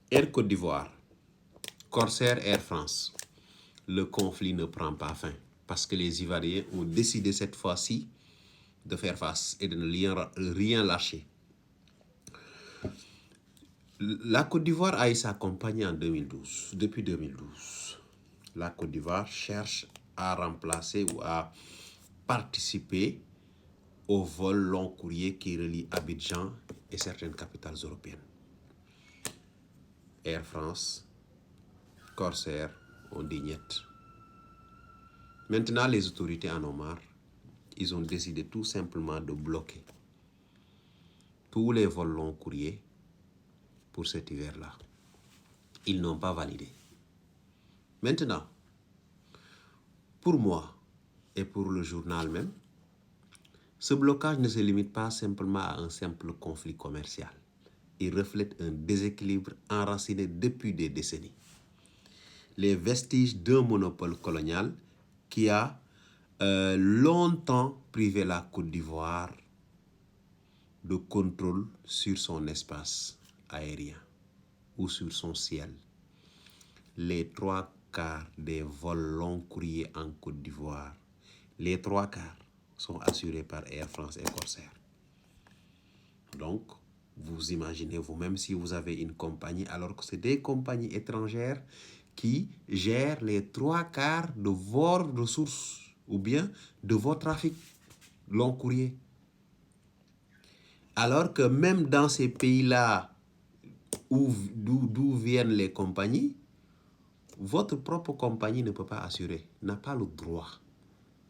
Air Côte d'Ivoire, Corsair Air France. Le conflit ne prend pas fin parce que les Ivoiriens ont décidé cette fois-ci de faire face et de ne rien lâcher. La Côte d'Ivoire a eu sa compagnie en 2012. Depuis 2012, la Côte d'Ivoire cherche à remplacer ou à participer au vol long courrier qui relie Abidjan et certaines capitales européennes. Air France, Corsair, on dit niet. Maintenant, les autorités en ont marre. Ils ont décidé tout simplement de bloquer tous les vols long courriers pour cet hiver-là. Ils n'ont pas validé. Maintenant, pour moi et pour le journal même, ce blocage ne se limite pas simplement à un simple conflit commercial. Il reflète un déséquilibre enraciné depuis des décennies. Les vestiges d'un monopole colonial qui a longtemps privé la Côte d'Ivoire de contrôle sur son espace aérien ou sur son ciel. Les 3/4 des vols long courriers en Côte d'Ivoire, les 3/4 sont assurés par Air France et Corsair. Donc, vous imaginez vous-même si vous avez une compagnie, alors que c'est des compagnies étrangères qui gèrent les 3/4 de vos ressources ou bien de vos trafics long courrier. Alors que même dans ces pays-là d'où viennent les compagnies, votre propre compagnie ne peut pas assurer, n'a pas le droit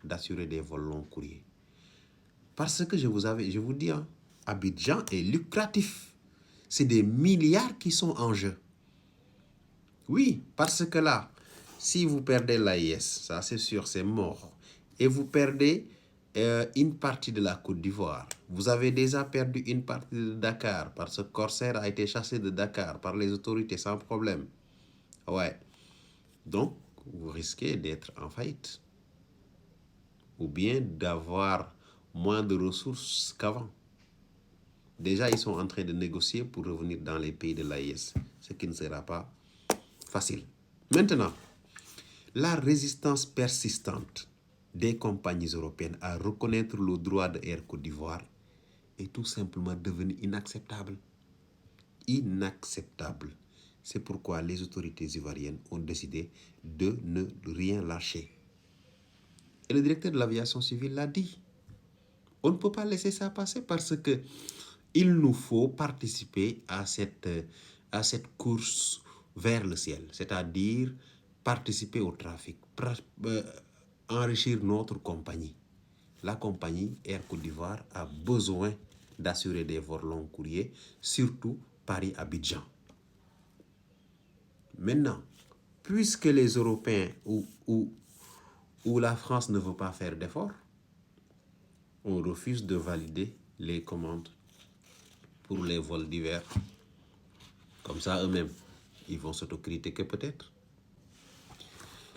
d'assurer des vols long courriers. Parce que je vous dis, hein, Abidjan est lucratif. C'est des milliards qui sont en jeu. Oui, parce que là, si vous perdez l'AIS, ça c'est sûr, c'est mort. Et vous perdez une partie de la Côte d'Ivoire. Vous avez déjà perdu une partie de Dakar parce que Corsair a été chassé de Dakar par les autorités sans problème. Ouais. Donc, vous risquez d'être en faillite. Ou bien d'avoir moins de ressources qu'avant. Déjà, ils sont en train de négocier pour revenir dans les pays de l'AIS, ce qui ne sera pas facile. Maintenant, la résistance persistante des compagnies européennes à reconnaître le droit de Air Côte d'Ivoire est tout simplement devenue inacceptable. Inacceptable. C'est pourquoi les autorités ivoiriennes ont décidé de ne rien lâcher. Et le directeur de l'aviation civile l'a dit. On ne peut pas laisser ça passer parce que il nous faut participer à cette course vers le ciel, c'est-à-dire participer au trafic, enrichir notre compagnie. La compagnie Air Côte d'Ivoire a besoin d'assurer des vols long courriers, surtout Paris-Abidjan. Maintenant, puisque les Européens ou la France ne veut pas faire d'efforts, on refuse de valider les commandes pour les vols d'hiver. Comme ça, eux-mêmes, ils vont s'autocritiquer peut-être.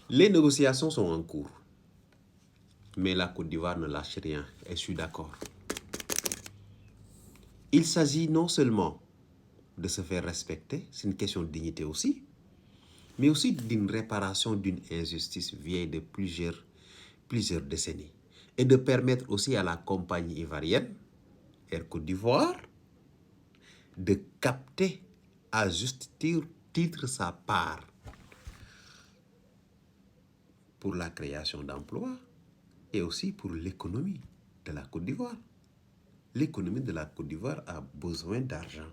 Les négociations sont en cours. Mais la Côte d'Ivoire ne lâche rien, et je suis d'accord. Il s'agit non seulement de se faire respecter, c'est une question de dignité aussi, mais aussi d'une réparation d'une injustice vieille de plusieurs décennies. Et de permettre aussi à la compagnie ivoirienne, Air Côte d'Ivoire, de capter à juste titre sa part pour la création d'emplois et aussi pour l'économie de la Côte d'Ivoire. L'économie de la Côte d'Ivoire a besoin d'argent.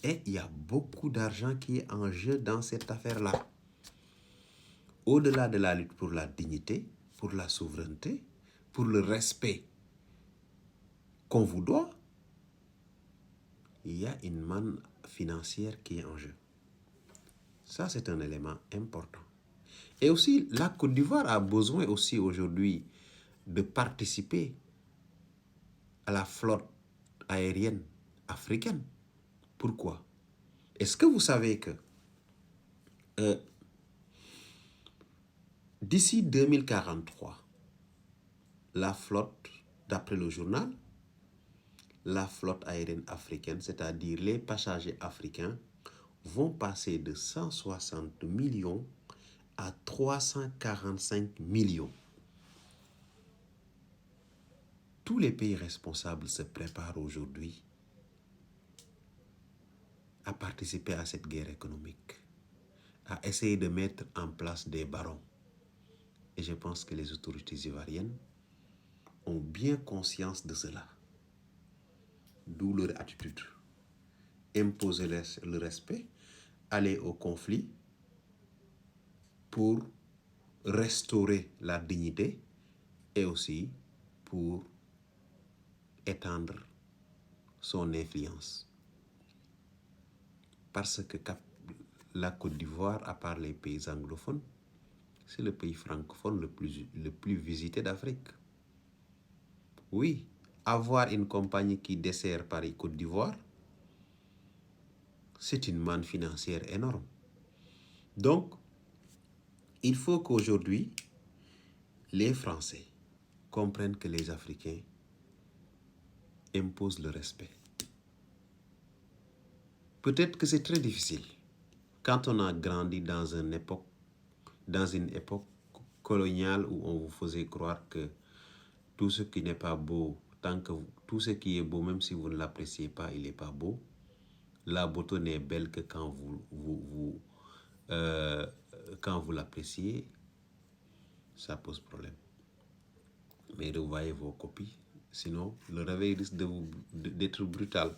Et il y a beaucoup d'argent qui est en jeu dans cette affaire-là. Au-delà de la lutte pour la dignité, pour la souveraineté, pour le respect qu'on vous doit, il y a une manne financière qui est en jeu. Ça, c'est un élément important. Et aussi, la Côte d'Ivoire a besoin aussi aujourd'hui de participer à la flotte aérienne africaine. Pourquoi? Est-ce que vous savez que d'ici 2043, la flotte, d'après le journal, la flotte aérienne africaine, c'est-à-dire les passagers africains, vont passer de 160 millions à 345 millions. Tous les pays responsables se préparent aujourd'hui à participer à cette guerre économique, à essayer de mettre en place des barons. Et je pense que les autorités ivoiriennes ont bien conscience de cela. D'où leur attitude. Imposer le respect, aller au conflit pour restaurer la dignité et aussi pour étendre son influence. Parce que la Côte d'Ivoire, à part les pays anglophones, c'est le pays francophone le plus visité d'Afrique. Oui, avoir une compagnie qui dessert Paris-Côte d'Ivoire, c'est une manne financière énorme. Donc, il faut qu'aujourd'hui, les Français comprennent que les Africains imposent le respect. Peut-être que c'est très difficile. Quand on a grandi dans une époque coloniale où on vous faisait croire que tout ce qui n'est pas beau, tout ce qui est beau, même si vous ne l'appréciez pas, il n'est pas beau. La beauté n'est belle que quand quand vous l'appréciez, ça pose problème. Mais revoyez vos copies, sinon le réveil risque d'être brutal.